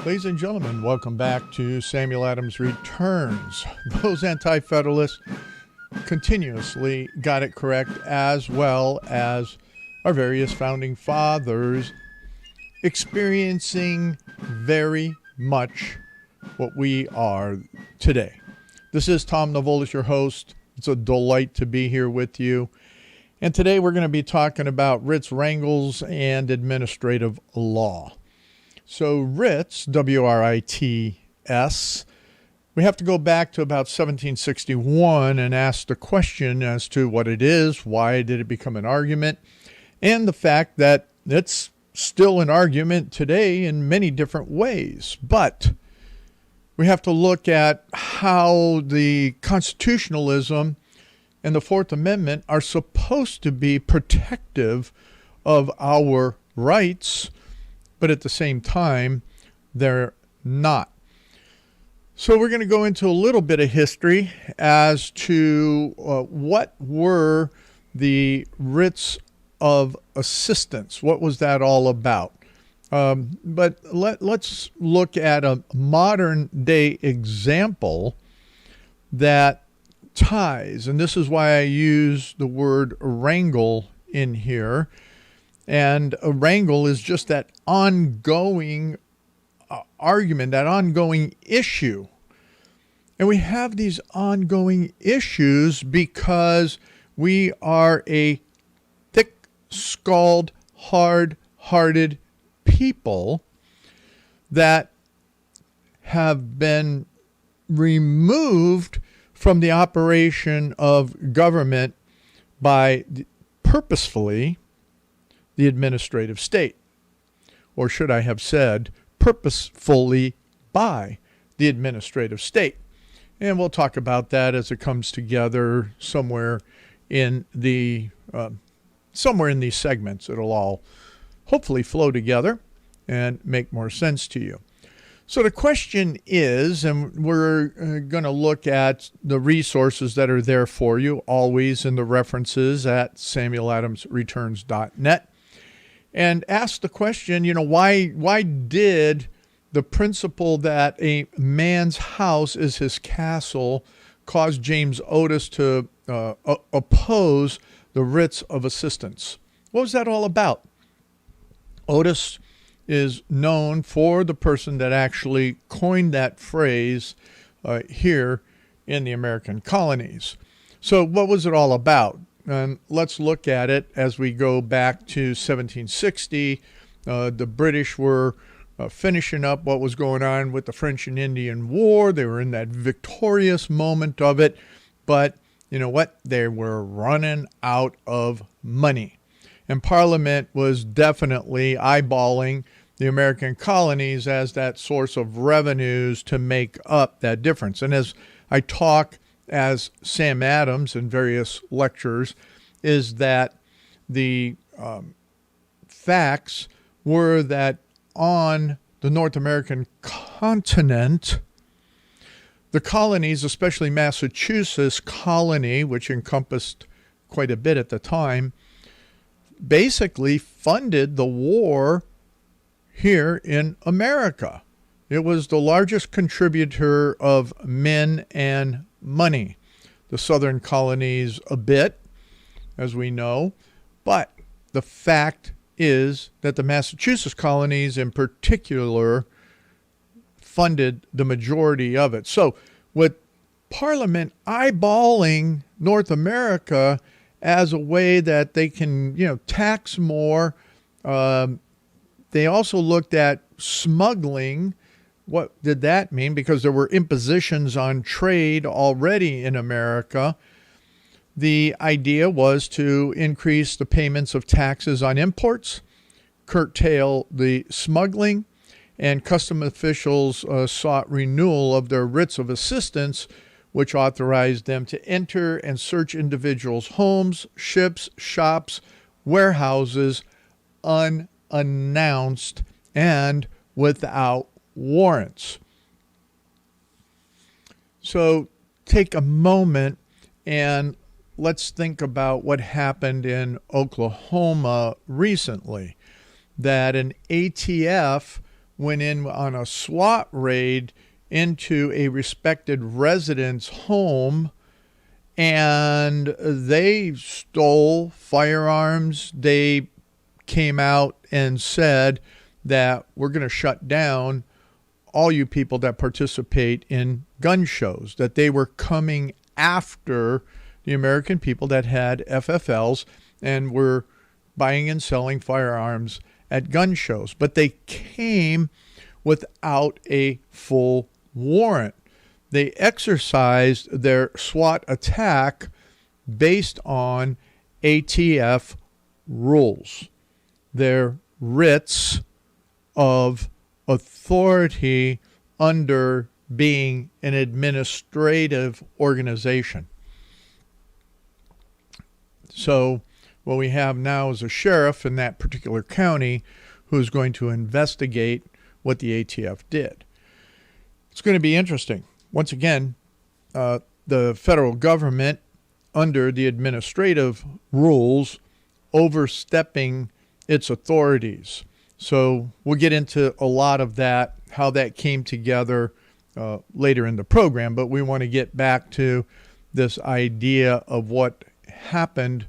Ladies and gentlemen, welcome back to Samuel Adams Returns. Those Anti-Federalists continuously got it correct, as well as our various founding fathers, experiencing very much what we are today. This is Tom Novolis, your host. It's a delight to be here with you. And today we're going to be talking about writs, wrangles, and administrative law. So writs, W-R-I-T-S, we have to go back to about 1761 and ask the question as to what it is, why did it become an argument, and the fact that it's still an argument today in many different ways. But we have to look at how the constitutionalism and the Fourth Amendment are supposed to be protective of our rights, but at the same time, they're not. So we're going to go into a little bit of history as to what were the writs of assistance. What was that all about? But let's look at a modern day example that ties, and this is why I use the word wrangle in here. And a wrangle is just that ongoing argument, that ongoing issue. And we have these ongoing issues because we are a thick-skulled, hard-hearted people that have been removed from the operation of government by purposefully the administrative state, or should I have said purposefully by the administrative state. And we'll talk about that as it comes together somewhere in these segments. It'll all hopefully flow together and make more sense to you. So the question is, and we're going to look at the resources that are there for you, always in the references at samueladamsreturns.net, and ask the question, why did the principle that a man's house is his castle cause James Otis to oppose the writs of assistance? What was that all about? Otis is known for the person that actually coined that phrase here in the American colonies. So what was it all about? And let's look at it as we go back to 1760. The British were finishing up what was going on with the French and Indian War. They were in that victorious moment of it. But you know what? They were running out of money. And Parliament was definitely eyeballing the American colonies as that source of revenues to make up that difference. And as I talk as Sam Adams in various lectures, is that the facts were that on the North American continent, the colonies, especially Massachusetts colony, which encompassed quite a bit at the time, basically funded the war here in America. It was the largest contributor of men and money. The southern colonies a bit, as we know, but the fact is that the Massachusetts colonies in particular funded the majority of it. So with Parliament eyeballing North America as a way that they can, tax more, they also looked at smuggling. What did that mean? Because there were impositions on trade already in America. The idea was to increase the payments of taxes on imports, curtail the smuggling, and custom officials sought renewal of their writs of assistance, which authorized them to enter and search individuals' homes, ships, shops, warehouses, unannounced and without warrants. So take a moment and let's think about what happened in Oklahoma recently, that an ATF went in on a SWAT raid into a respected resident's home, and they stole firearms. They came out and said that we're going to shut down all you people that participate in gun shows, that they were coming after the American people that had FFLs and were buying and selling firearms at gun shows. But they came without a full warrant. They exercised their SWAT attack based on ATF rules, their writs of authority under being an administrative organization. So what we have now is a sheriff in that particular county who's going to investigate what the ATF did. It's going to be interesting. Once again, the federal government, under the administrative rules, overstepping its authorities. So we'll get into a lot of that, how that came together later in the program, but we want to get back to this idea of what happened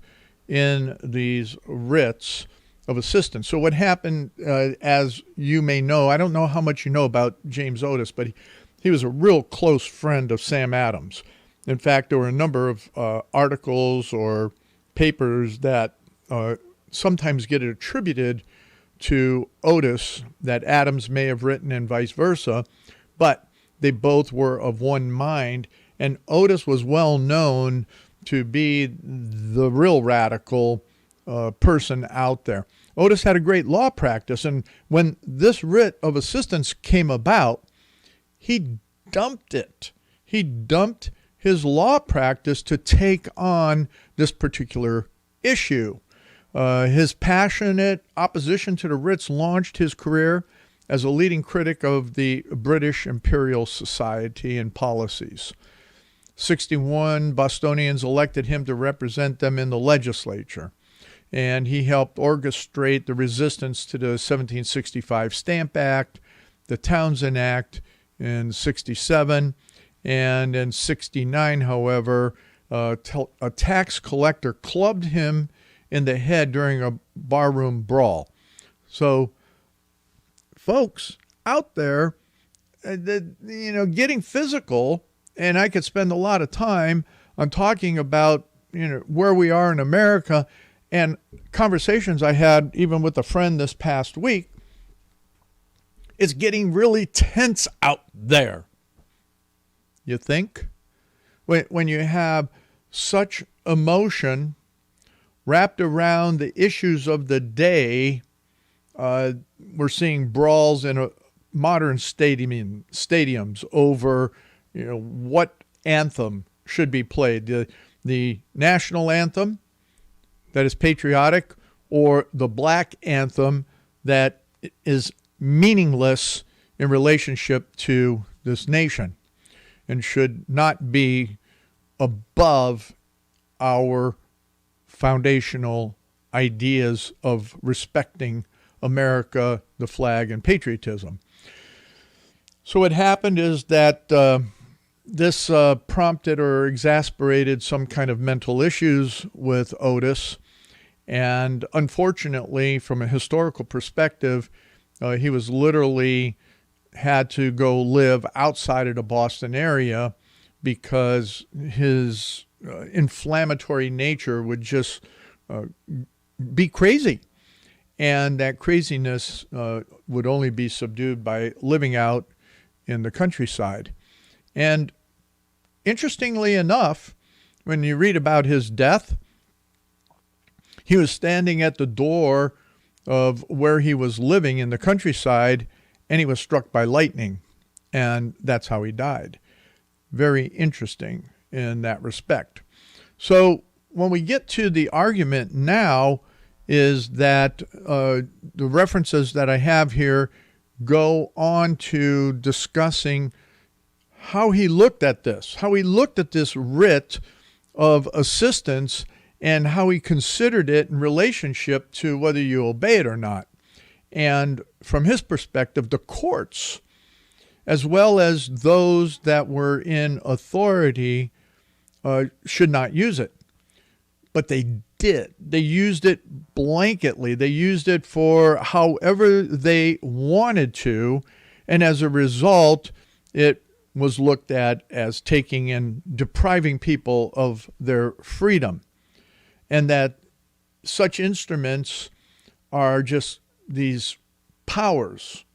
in these writs of assistance. So what happened, as you may know, I don't know how much you know about James Otis, but he was a real close friend of Sam Adams. In fact, there were a number of articles or papers that sometimes get attributed to Otis that Adams may have written and vice versa, but they both were of one mind, and Otis was well known to be the real radical person out there. Otis had a great law practice, and when this writ of assistance came about, he dumped it. He dumped his law practice to take on this particular issue. His passionate opposition to the writs launched his career as a leading critic of the British Imperial Society and policies. 61 Bostonians elected him to represent them in the legislature, and he helped orchestrate the resistance to the 1765 Stamp Act, the Townshend Act in 67, and in 69, however, a tax collector clubbed him in the head during a barroom brawl. So, folks out there, getting physical, and I could spend a lot of time on talking about, where we are in America, and conversations I had even with a friend this past week. It's getting really tense out there. You think? When you have such emotion wrapped around the issues of the day, we're seeing brawls in modern stadiums over, what anthem should be played, the national anthem that is patriotic, or the black anthem that is meaningless in relationship to this nation and should not be above our foundational ideas of respecting America, the flag, and patriotism. So what happened is that this prompted or exasperated some kind of mental issues with Otis. And unfortunately, from a historical perspective, he was literally had to go live outside of the Boston area because his inflammatory nature would just be crazy. And that craziness would only be subdued by living out in the countryside. And interestingly enough, when you read about his death, he was standing at the door of where he was living in the countryside, and he was struck by lightning, and that's how he died. Very interesting in that respect. So when we get to the argument now is that the references that I have here go on to discussing how he looked at this, writ of assistance, and how he considered it in relationship to whether you obey it or not. And from his perspective, the courts, as well as those that were in authority, should not use it. But they did. They used it blanketly. They used it for however they wanted to. And as a result, it was looked at as taking and depriving people of their freedom. And that such instruments are just these powers,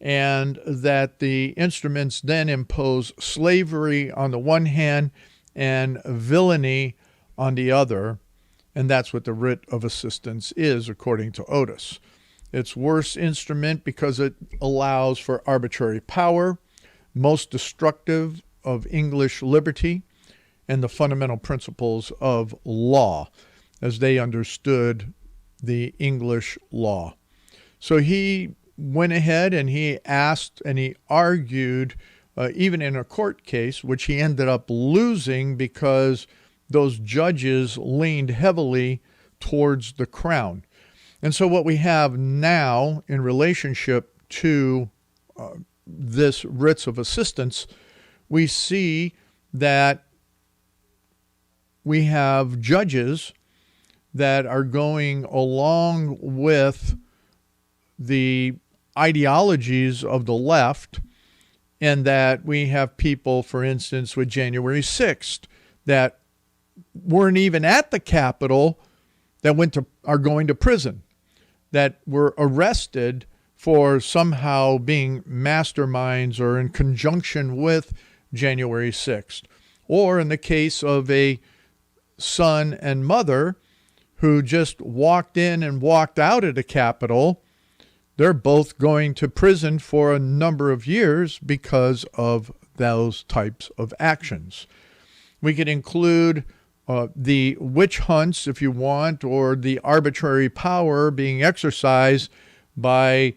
and that the instruments then impose slavery on the one hand and villainy on the other. And that's what the writ of assistance is, according to Otis. It's worst instrument because it allows for arbitrary power, most destructive of English liberty, and the fundamental principles of law as they understood the English law. So he went ahead and he asked and he argued, even in a court case, which he ended up losing because those judges leaned heavily towards the crown. And so what we have now in relationship to this writs of assistance, we see that we have judges that are going along with the ideologies of the left, and that we have people, for instance, with January 6th that weren't even at the Capitol that are going to prison, that were arrested for somehow being masterminds or in conjunction with January 6th. Or in the case of a son and mother who just walked in and walked out of the Capitol, they're both going to prison for a number of years because of those types of actions. We could include the witch hunts, if you want, or the arbitrary power being exercised by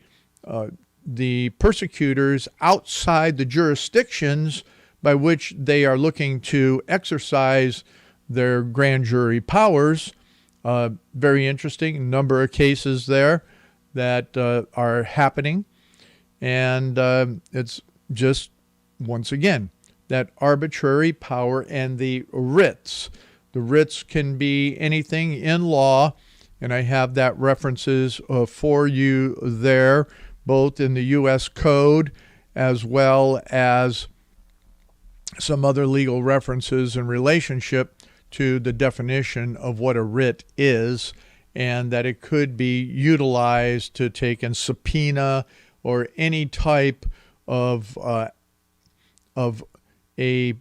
the persecutors outside the jurisdictions by which they are looking to exercise their grand jury powers. Very interesting number of cases there that are happening. And it's just, once again, that arbitrary power and the writs. The writs can be anything in law, and I have that references for you there, both in the U.S. Code as well as some other legal references in relationship to the definition of what a writ is, and that it could be utilized to take and subpoena or any type of a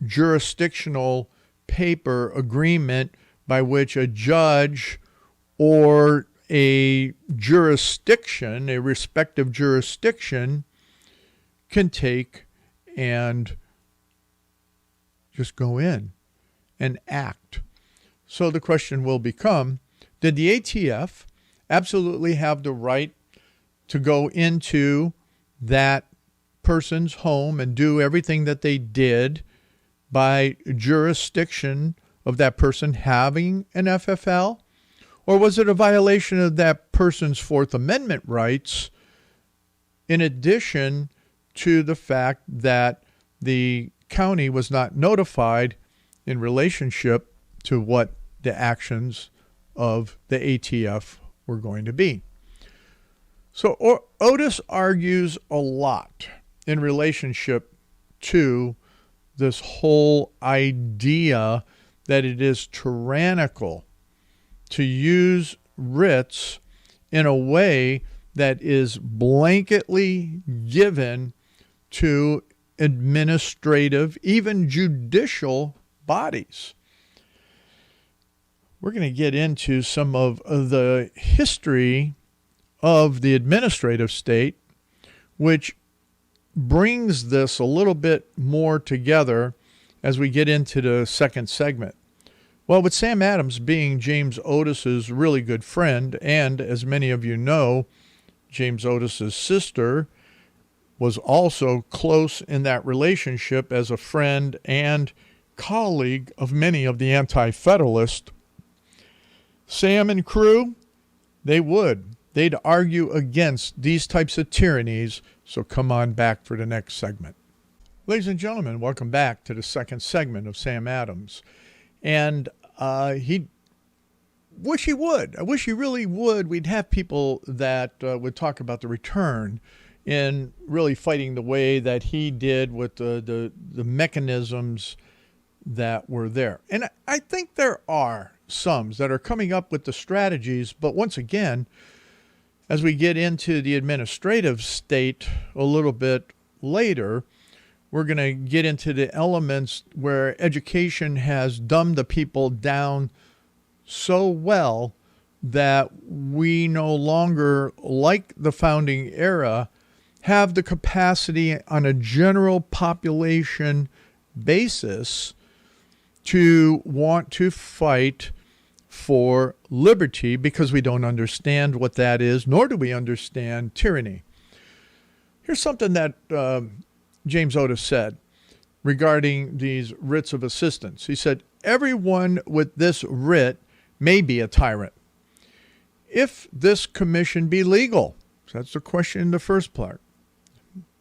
jurisdictional paper agreement by which a judge or a jurisdiction, a respective jurisdiction, can take and just go in and act. So the question will become, did the ATF absolutely have the right to go into that person's home and do everything that they did by jurisdiction of that person having an FFL? Or was it a violation of that person's Fourth Amendment rights, in addition to the fact that the county was not notified in relationship to what the actions of the ATF were going to be? So Otis argues a lot in relationship to this whole idea that it is tyrannical to use writs in a way that is blanketly given to administrative, even judicial bodies. We're going to get into some of the history of the administrative state, which brings this a little bit more together as we get into the second segment. Well, with Sam Adams being James Otis's really good friend, and as many of you know, James Otis's sister was also close in that relationship as a friend and colleague of many of the anti-federalists, Sam and crew, they would they'd argue against these types of tyrannies. So come on back for the next segment. Ladies and gentlemen, welcome back to the second segment of Sam Adams. And I wish he really would. We'd have people that would talk about the return in really fighting the way that he did with the mechanisms that were there. And I think there are some that are coming up with the strategies, but once again, as we get into the administrative state a little bit later, we're going to get into the elements where education has dumbed the people down so well that we no longer, like the founding era, have the capacity on a general population basis to want to fight for liberty, because we don't understand what that is, nor do we understand tyranny. Here's something that James Otis said regarding these writs of assistance. He said, everyone with this writ may be a tyrant. If this commission be legal, so that's the question in the first part,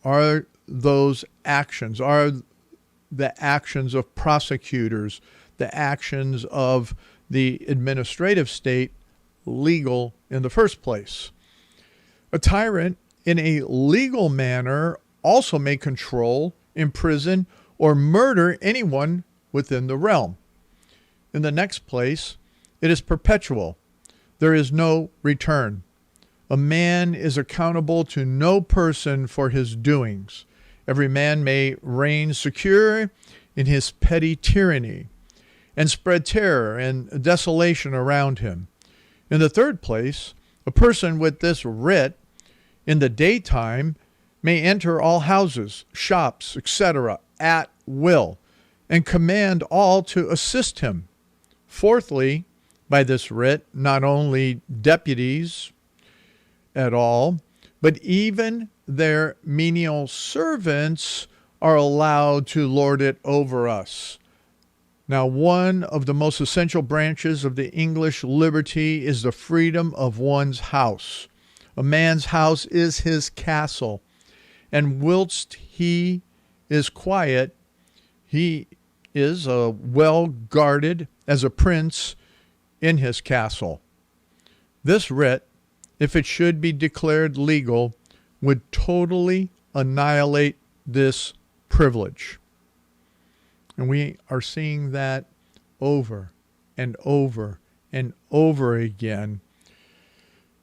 are those actions, are the actions of prosecutors, the actions of the administrative state legal in the first place? A tyrant in a legal manner also may control, imprison, or murder anyone within the realm. In the next place, it is perpetual. There is no return. A man is accountable to no person for his doings. Every man may reign secure in his petty tyranny and spread terror and desolation around him. In the third place, a person with this writ in the daytime may enter all houses, shops, etc., at will, and command all to assist him. Fourthly, by this writ, not only deputies at all, but even their menial servants are allowed to lord it over us. Now, one of the most essential branches of the English liberty is the freedom of one's house. A man's house is his castle, and whilst he is quiet, he is well guarded as a prince in his castle. This writ, if it should be declared legal, would totally annihilate this privilege. And we are seeing that over and over and over again,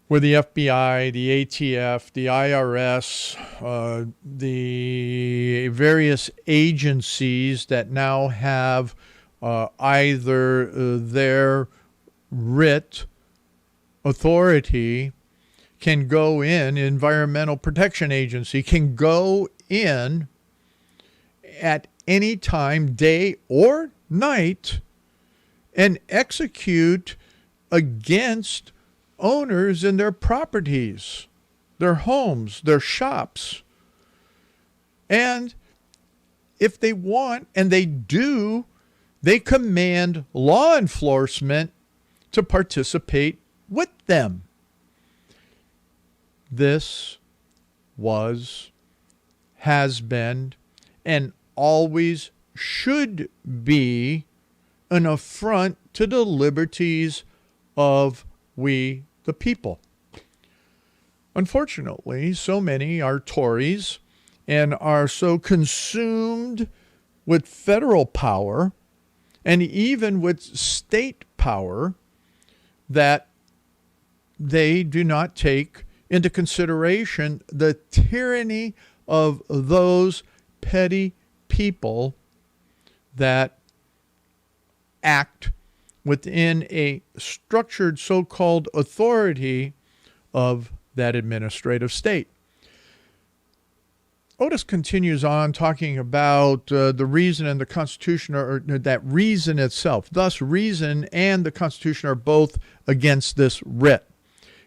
where the FBI, the ATF, the IRS, the various agencies that now have either their writ authority can go in, Environmental Protection Agency can go in at any time, day or night, and execute against owners in their properties, their homes, their shops. And if they want, and they do, they command law enforcement to participate with them. This was, has been, and always should be an affront to the liberties of we the people. Unfortunately, so many are Tories and are so consumed with federal power and even with state power that they do not take into consideration the tyranny of those petty people that act within a structured so-called authority of that administrative state. Otis continues on talking about the reason and the Constitution, or that reason itself. Thus, reason and the Constitution are both against this writ.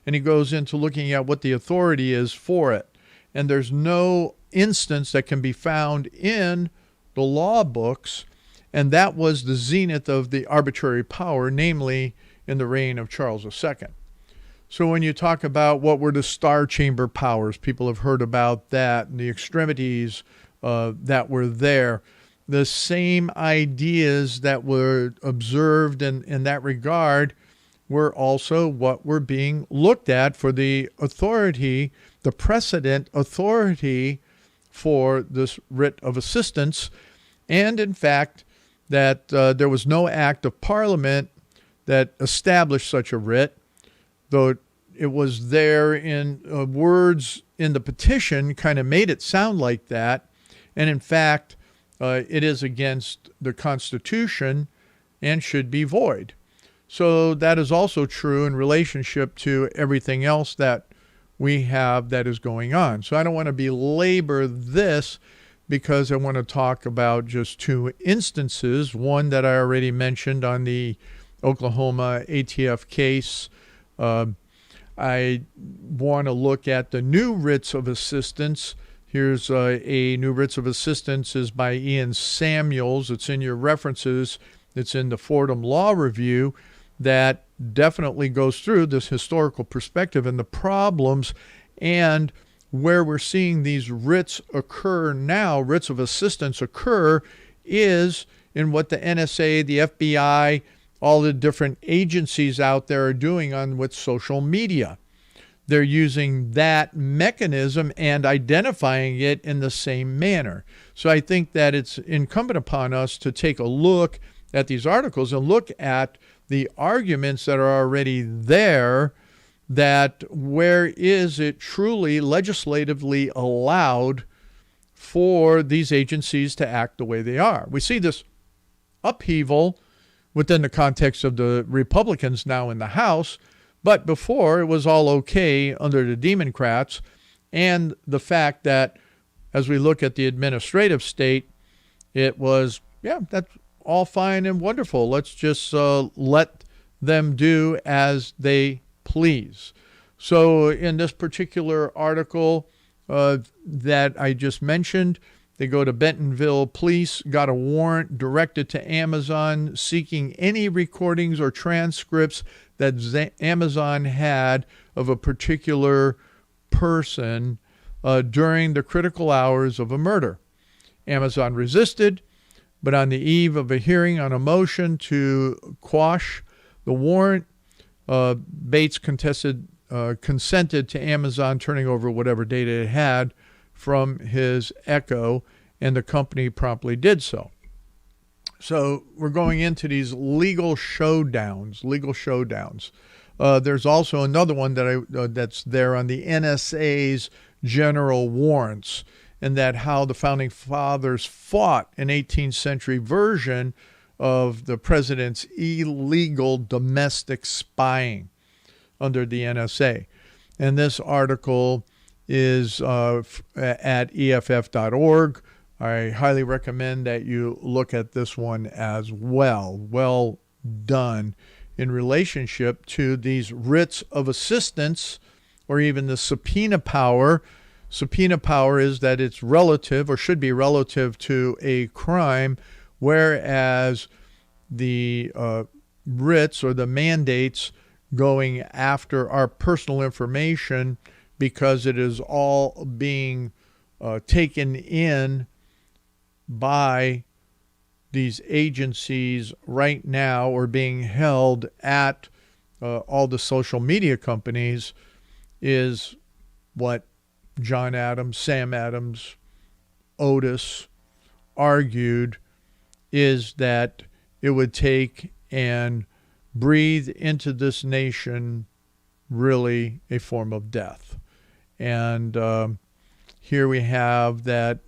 And he goes into looking at what the authority is for it. And there's no instance that can be found in the law books, and that was the zenith of the arbitrary power, namely in the reign of Charles II. So when you talk about what were the star chamber powers, people have heard about that and the extremities that were there. The same ideas that were observed in that regard were also what were being looked at for the authority, the precedent authority for this writ of assistance. And in fact, that there was no act of Parliament that established such a writ, though it was there in words in the petition kind of made it sound like that. And in fact, it is against the Constitution and should be void. So that is also true in relationship to everything else that we have that is going on. So I don't want to belabor this because I want to talk about just two instances. One that I already mentioned on the Oklahoma ATF case. I want to look at the new writs of assistance. Here's a new writs of assistance is by Ian Samuels. It's in your references. It's in the Fordham Law Review that definitely goes through this historical perspective and the problems and where we're seeing these writs occur now, writs of assistance occur, is in what the NSA, the FBI, all the different agencies out there are doing on with social media. They're using that mechanism and identifying it in the same manner. So I think that it's incumbent upon us to take a look at these articles and look at the arguments that are already there, that where is it truly legislatively allowed for these agencies to act the way they are. We see this upheaval within the context of the Republicans now in the House, but before it was all okay under the Democrats, and the fact that as we look at the administrative state, it was, yeah, that's all fine and wonderful. Let's just let them do as they please. So in this particular article that I just mentioned, they go to Bentonville Police, got a warrant directed to Amazon seeking any recordings or transcripts that Amazon had of a particular person during the critical hours of a murder. Amazon resisted, but on the eve of a hearing on a motion to quash the warrant, Bates consented to Amazon turning over whatever data it had from his Echo, and the company promptly did so. So we're going into these legal showdowns. There's also another one that that's there on the NSA's general warrants, and that how the Founding Fathers fought an 18th century version of the president's illegal domestic spying under the NSA. And this article is at EFF.org. I highly recommend that you look at this one as well. Well done in relationship to these writs of assistance or even the subpoena power. Subpoena power is that it's relative or should be relative to a crime, whereas the writs or the mandates going after our personal information because it is all being taken in by these agencies right now or being held at all the social media companies, is what John Adams, Sam Adams, Otis argued, is that it would take and breathe into this nation really a form of death. And here we have that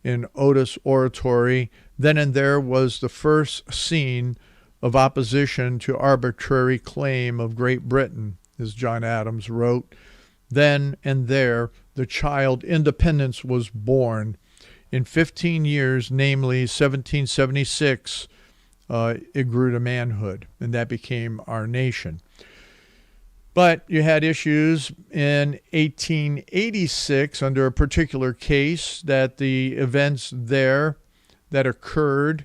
in Otis' oratory, then and there was the first scene of opposition to arbitrary claim of Great Britain, as John Adams wrote. Then and there the child independence was born. In 15 years, namely 1776, it grew to manhood, and that became our nation. But you had issues in 1886 under a particular case that the events there that occurred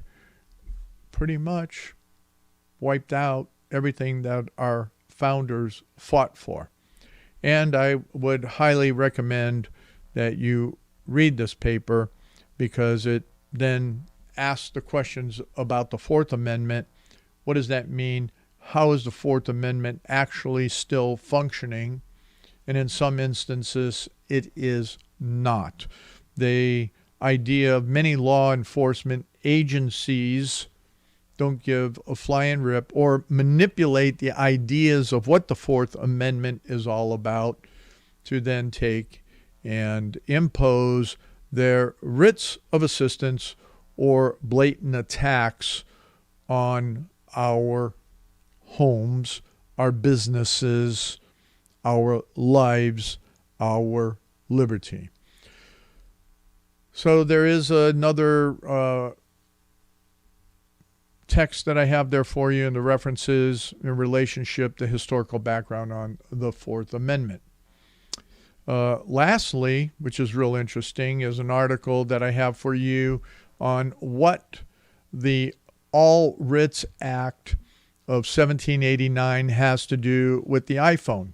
pretty much wiped out everything that our founders fought for. And I would highly recommend that you read this paper because it then asks the questions about the Fourth Amendment. What does that mean? How is the Fourth Amendment actually still functioning? And in some instances, it is not. The idea of many law enforcement agencies don't give a flying rip or manipulate the ideas of what the Fourth Amendment is all about to then take and impose their writs of assistance or blatant attacks on our homes, our businesses, our lives, our liberty. So there is another text that I have there for you in the references in relationship to historical background on the Fourth Amendment. Lastly, which is real interesting, is an article that I have for you on what the All Writs Act of 1789 has to do with the iPhone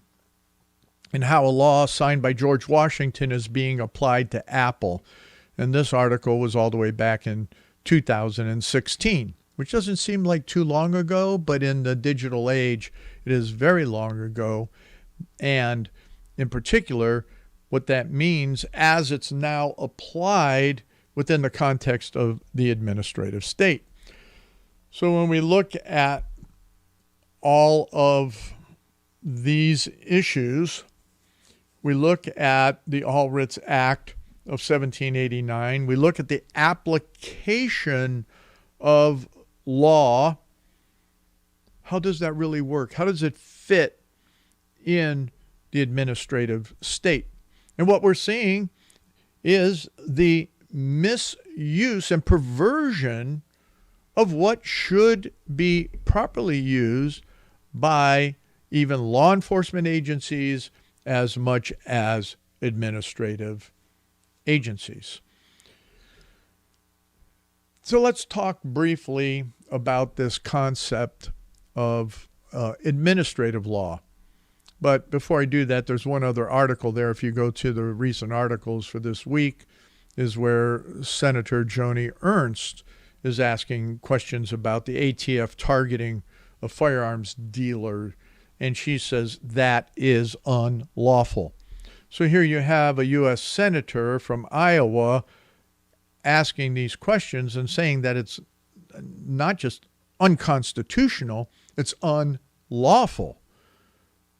and how a law signed by George Washington is being applied to Apple. And this article was all the way back in 2016, which doesn't seem like too long ago, but in the digital age, it is very long ago. And in particular, what that means as it's now applied within the context of the administrative state. So when we look at all of these issues, we look at the All Writs Act of 1789. We look at the application of law. How does that really work? How does it fit in the administrative state? And what we're seeing is the misuse and perversion of what should be properly used by even law enforcement agencies as much as administrative agencies. So let's talk briefly about this concept of administrative law. But before I do that, there's one other article there. If you go to the recent articles for this week, is where Senator Joni Ernst is asking questions about the ATF targeting of firearms dealers, and she says that is unlawful. So here you have a U.S. Senator from Iowa asking these questions and saying that it's not just unconstitutional, it's unlawful.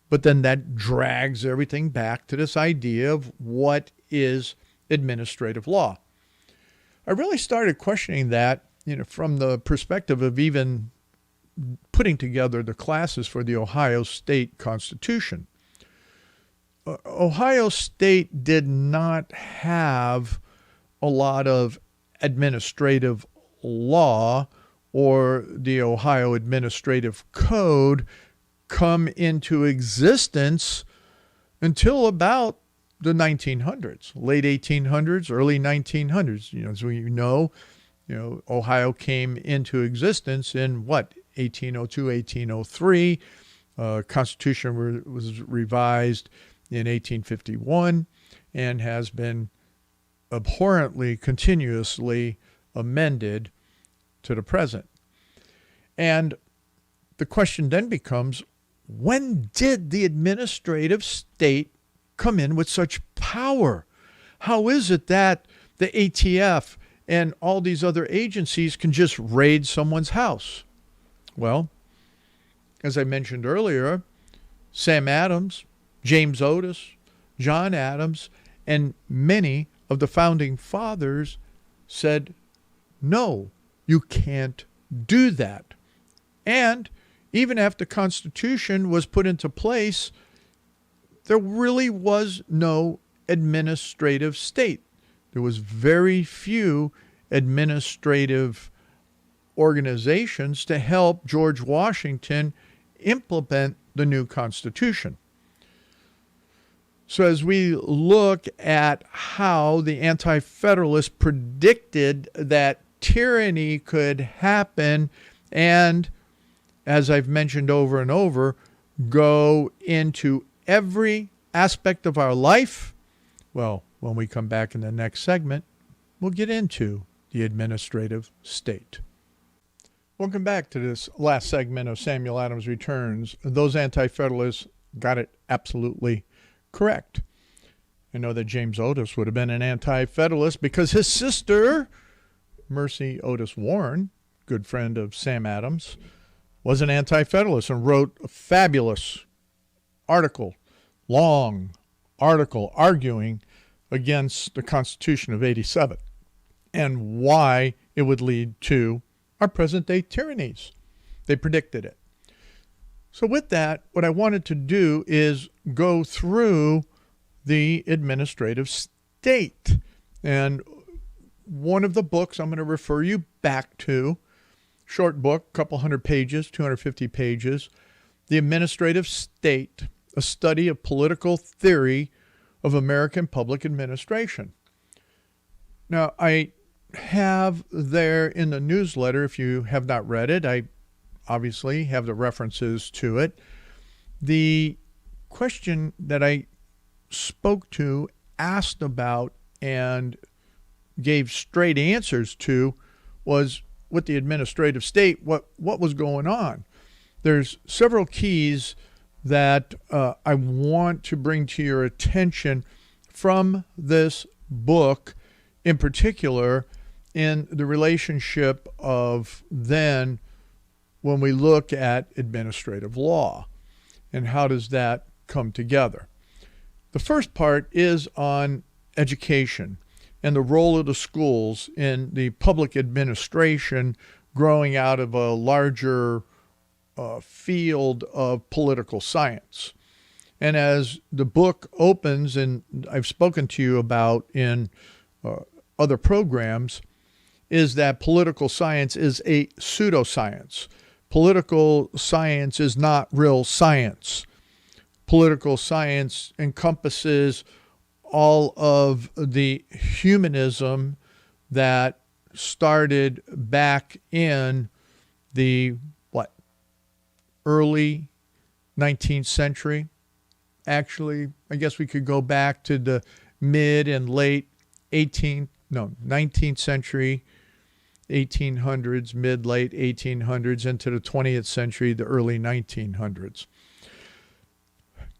But then that drags everything back to this idea of what is administrative law. I really started questioning that, from the perspective of even putting together the classes for the Ohio State Constitution. Ohio State did not have a lot of administrative law or the Ohio Administrative Code come into existence until about the 1900s, late 1800s, early 1900s. As we know, Ohio came into existence in 1802, 1803. Constitution was revised in 1851 and has been abhorrently, continuously amended to the present. And the question then becomes, when did the administrative state come in with such power? How is it that the ATF and all these other agencies can just raid someone's house? Well, as I mentioned earlier, Sam Adams, James Otis, John Adams, and many of the founding fathers said, no, you can't do that. And even after the Constitution was put into place, there really was no administrative state. There was very few administrative organizations to help George Washington implement the new Constitution. So as we look at how the Anti-Federalists predicted that tyranny could happen and, as I've mentioned over and over, go into every aspect of our life? Well, when we come back in the next segment, we'll get into the administrative state. Welcome back to this last segment of Samuel Adams Returns. Those Anti-Federalists got it absolutely correct. I know that James Otis would have been an Anti-Federalist because his sister, Mercy Otis Warren, good friend of Sam Adams, was an Anti-Federalist and wrote a fabulous article, long article arguing against the Constitution of '87 and why it would lead to our present-day tyrannies. They predicted it. So with that, what I wanted to do is go through the administrative state. And one of the books I'm going to refer you back to, short book, couple hundred pages, 250 pages, The Administrative State, a study of political theory of American public administration. Now, I have there in the newsletter, if you have not read it, I obviously have the references to it. The question that I spoke to, asked about, and gave straight answers to was with the administrative state, what was going on. There's several keys that I want to bring to your attention from this book, in particular, in the relationship of then when we look at administrative law and how does that come together. The first part is on education and the role of the schools in the public administration growing out of a larger field of political science. And as the book opens, and I've spoken to you about in other programs, is that political science is a pseudoscience. Political science is not real science. Political science encompasses all of the humanism that started back in the early 19th century. Actually, I guess we could go back to the mid and late 19th century, 1800s, mid-late 1800s, into the 20th century, the early 1900s.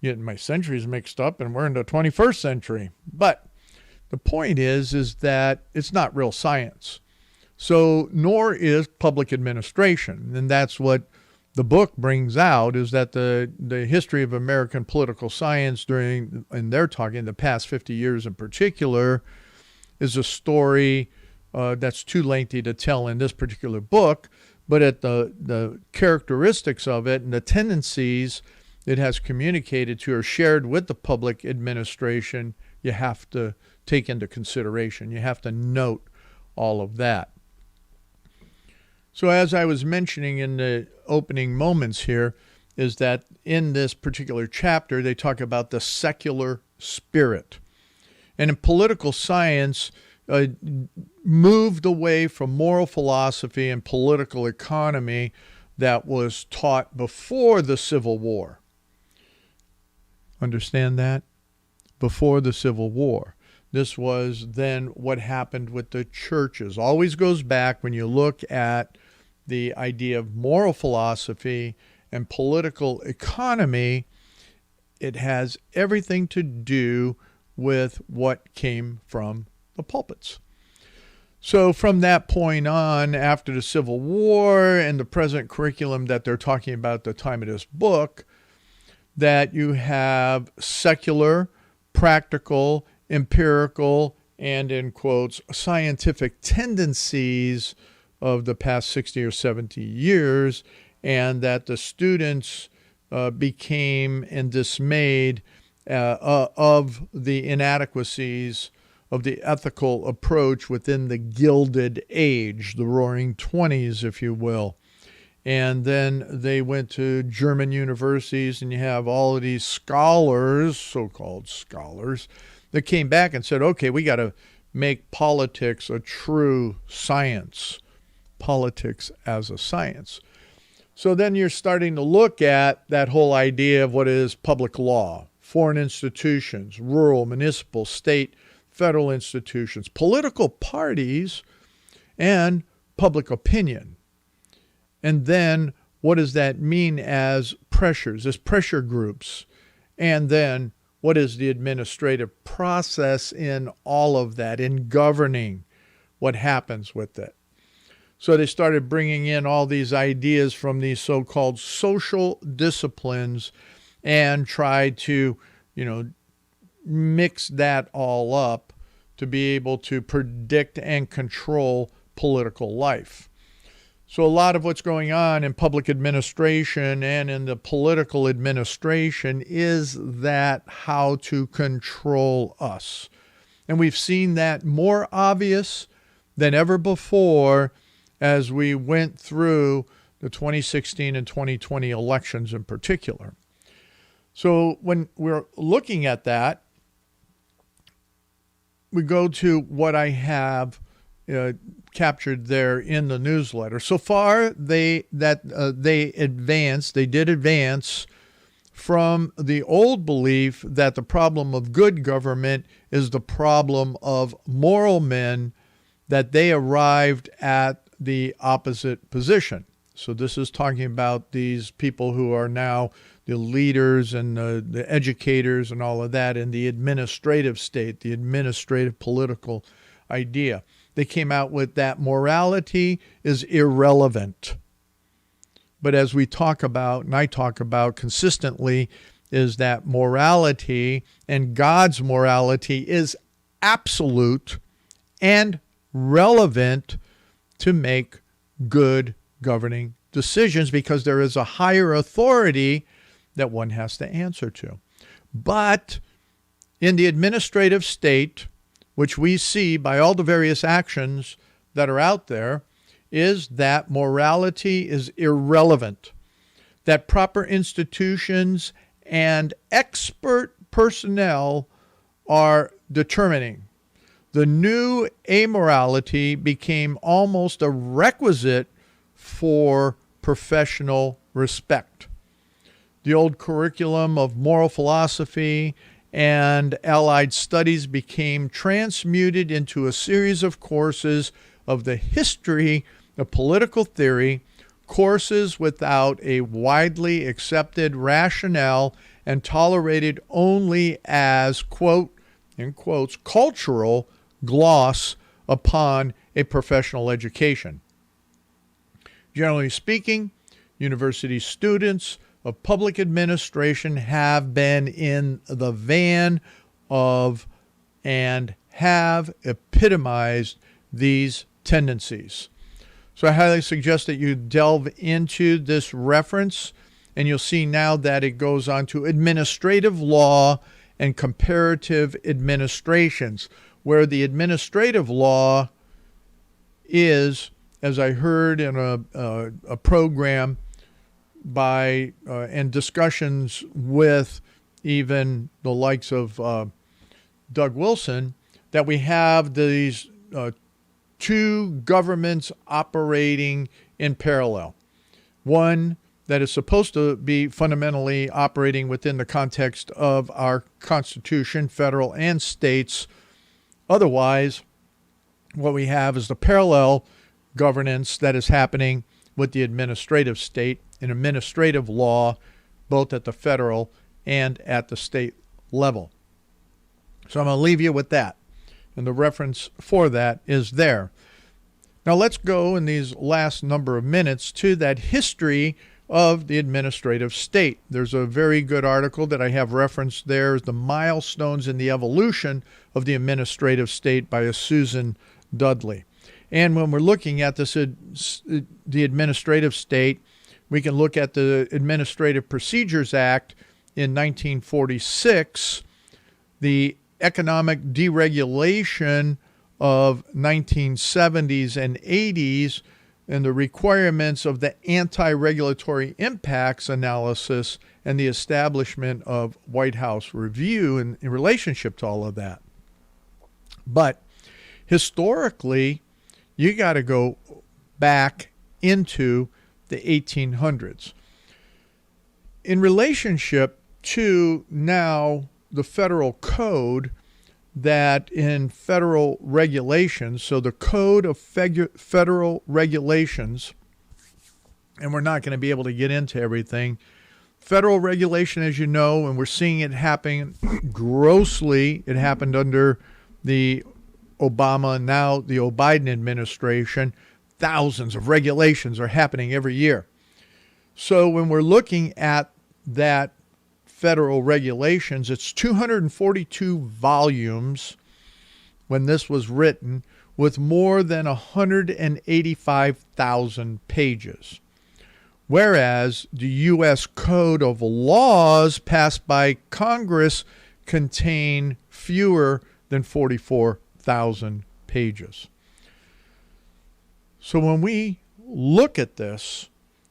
Getting my centuries mixed up, and we're in the 21st century. But the point is that it's not real science. So, nor is public administration. And that's what the book brings out, is that the history of American political science during, and they're talking the past 50 years in particular, is a story that's too lengthy to tell in this particular book, but at the characteristics of it and the tendencies it has communicated to or shared with the public administration, you have to take into consideration. You have to note all of that. So as I was mentioning in the opening moments here, is that in this particular chapter, they talk about the secular spirit. And in political science, moved away from moral philosophy and political economy that was taught before the Civil War. Understand that? Before the Civil War. This was then what happened with the churches. Always goes back when you look at the idea of moral philosophy and political economy, it has everything to do with what came from the pulpits. So from that point on, after the Civil War and the present curriculum that they're talking about at the time of this book, that you have secular, practical, empirical, and in quotes, scientific tendencies of the past 60 or 70 years, and that the students became and dismayed of the inadequacies of the ethical approach within the Gilded Age, the Roaring Twenties, if you will. And then they went to German universities, and you have all of these scholars, so-called scholars, that came back and said, okay, we got to make politics a true science, politics as a science. So then you're starting to look at that whole idea of what is public law, foreign institutions, rural, municipal, state, federal institutions, political parties, and public opinion. And then what does that mean as pressures, as pressure groups? And then what is the administrative process in all of that, in governing what happens with it? So they started bringing in all these ideas from these so-called social disciplines and tried to, mix that all up to be able to predict and control political life. So a lot of what's going on in public administration and in the political administration is that how to control us. And we've seen that more obvious than ever before as we went through the 2016 and 2020 elections in particular. So when we're looking at that, we go to what I have captured there in the newsletter. So far, they did advance from the old belief that the problem of good government is the problem of moral men, that they arrived at the opposite position. So this is talking about these people who are now the leaders and the educators and all of that in the administrative state, the administrative political idea. They came out with that morality is irrelevant. But as we talk about, and I talk about consistently, is that morality and God's morality is absolute and relevant to make good governing decisions because there is a higher authority that one has to answer to. But in the administrative state, which we see by all the various actions that are out there, is that morality is irrelevant, that proper institutions and expert personnel are determining. The new amorality became almost a requisite for professional respect. The old curriculum of moral philosophy and allied studies became transmuted into a series of courses of the history of political theory, courses without a widely accepted rationale and tolerated only as, quote, in quotes, cultural gloss upon a professional education. Generally speaking, university students of public administration have been in the van of and have epitomized these tendencies. So I highly suggest that you delve into this reference, and you'll see now that it goes on to administrative law and comparative administrations, where the administrative law is, as I heard in a program by and discussions with even the likes of Doug Wilson, that we have these two governments operating in parallel. One that is supposed to be fundamentally operating within the context of our Constitution, federal and states. Otherwise, what we have is the parallel governance that is happening with the administrative state and administrative law, both at the federal and at the state level. So I'm going to leave you with that. And the reference for that is there. Now let's go in these last number of minutes to that history of the administrative state. There's a very good article that I have referenced there, The Milestones in the Evolution of the Administrative State by a Susan Dudley. And when we're looking at this, the administrative state, we can look at the Administrative Procedures Act in 1946, the economic deregulation of 1970s and 80s, and the requirements of the anti-regulatory impacts analysis and the establishment of White House review in relationship to all of that. But historically, you got to go back into the 1800s. In relationship to now the federal code, that in federal regulations, so the code of federal regulations, and we're not going to be able to get into everything. Federal regulation, as you know, and we're seeing it happening grossly. It happened under the Obama, now the Biden administration. Thousands of regulations are happening every year. So when we're looking at that federal regulations, it's 242 volumes when this was written, with more than 185,000 pages. Whereas the U.S. Code of Laws passed by Congress contain fewer than 44,000 pages. So when we look at this,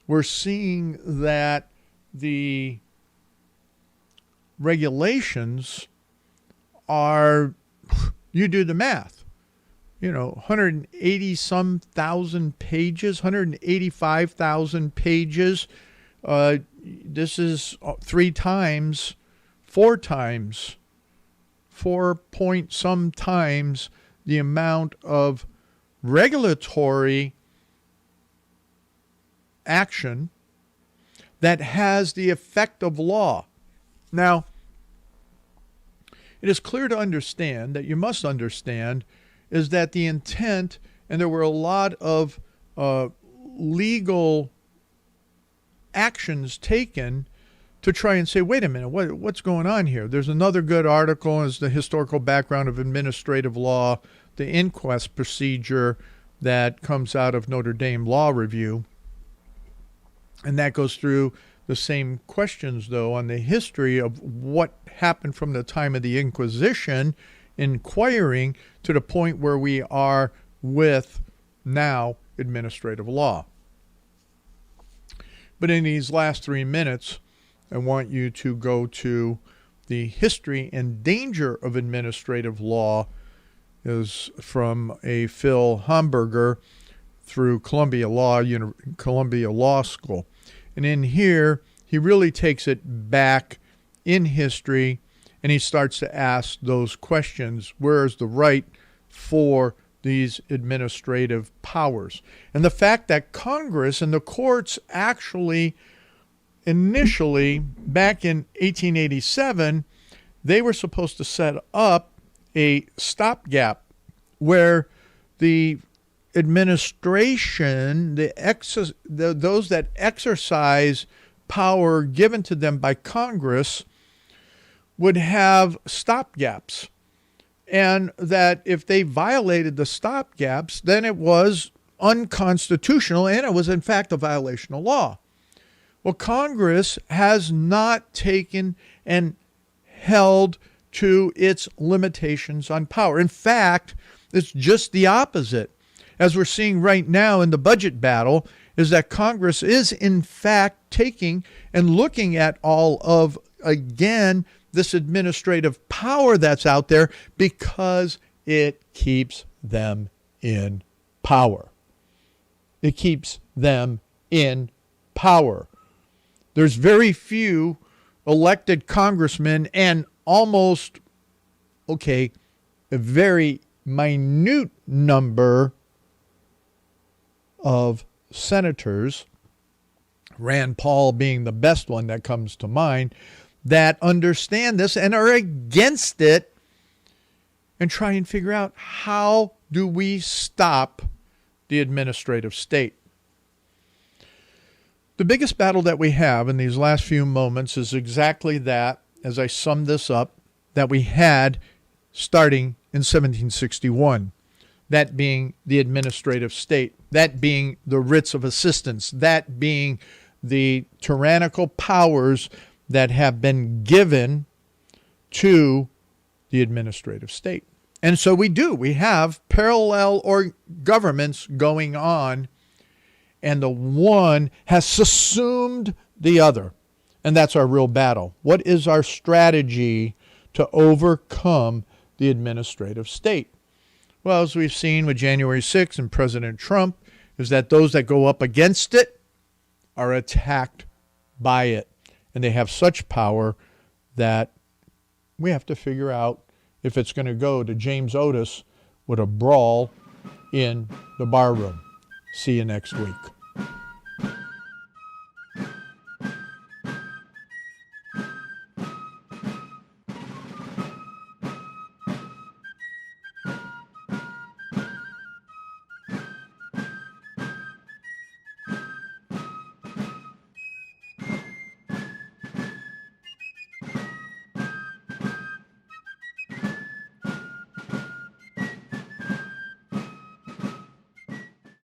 we're seeing that the regulations are, you do the math, 180 some thousand pages, 185,000 pages. This is 4 point some times the amount of regulatory action that has the effect of law. Now, it is clear to understand, that you must understand, is that the intent, and there were a lot of legal actions taken to try and say, wait a minute, what's going on here? There's another good article, is the historical background of administrative law, the inquest procedure that comes out of Notre Dame Law Review. And that goes through the same questions, though, on the history of what happened from the time of the Inquisition, inquiring to the point where we are with now administrative law. But in these last 3 minutes, I want you to go to the history and danger of administrative law, is from a Phil Hamburger through Columbia Law School. And in here, he really takes it back in history, and he starts to ask those questions. Where is the right for these administrative powers? And the fact that Congress and the courts actually, initially, back in 1887, they were supposed to set up a stopgap where the administration, those that exercise power given to them by Congress, would have stopgaps. And that if they violated the stopgaps, then it was unconstitutional, and it was in fact a violation of law. Well, Congress has not taken and held to its limitations on power. In fact, it's just the opposite. As we're seeing right now in the budget battle, is that Congress is in fact taking and looking at all of, again, this administrative power that's out there, because it keeps them in power. It keeps them in power. There's very few elected congressmen, and almost, a very minute number of senators, Rand Paul being the best one that comes to mind, that understand this and are against it and try and figure out, how do we stop the administrative state? The biggest battle that we have in these last few moments is exactly that, as I sum this up, that we had starting in 1761. That being the administrative state, that being the writs of assistance, that being the tyrannical powers that have been given to the administrative state. And so we have parallel governments going on, and the one has subsumed the other. And that's our real battle. What is our strategy to overcome the administrative state? Well, as we've seen with January 6th and President Trump, is that those that go up against it are attacked by it. And they have such power that we have to figure out if it's going to go to James Otis with a brawl in the bar room. See you next week.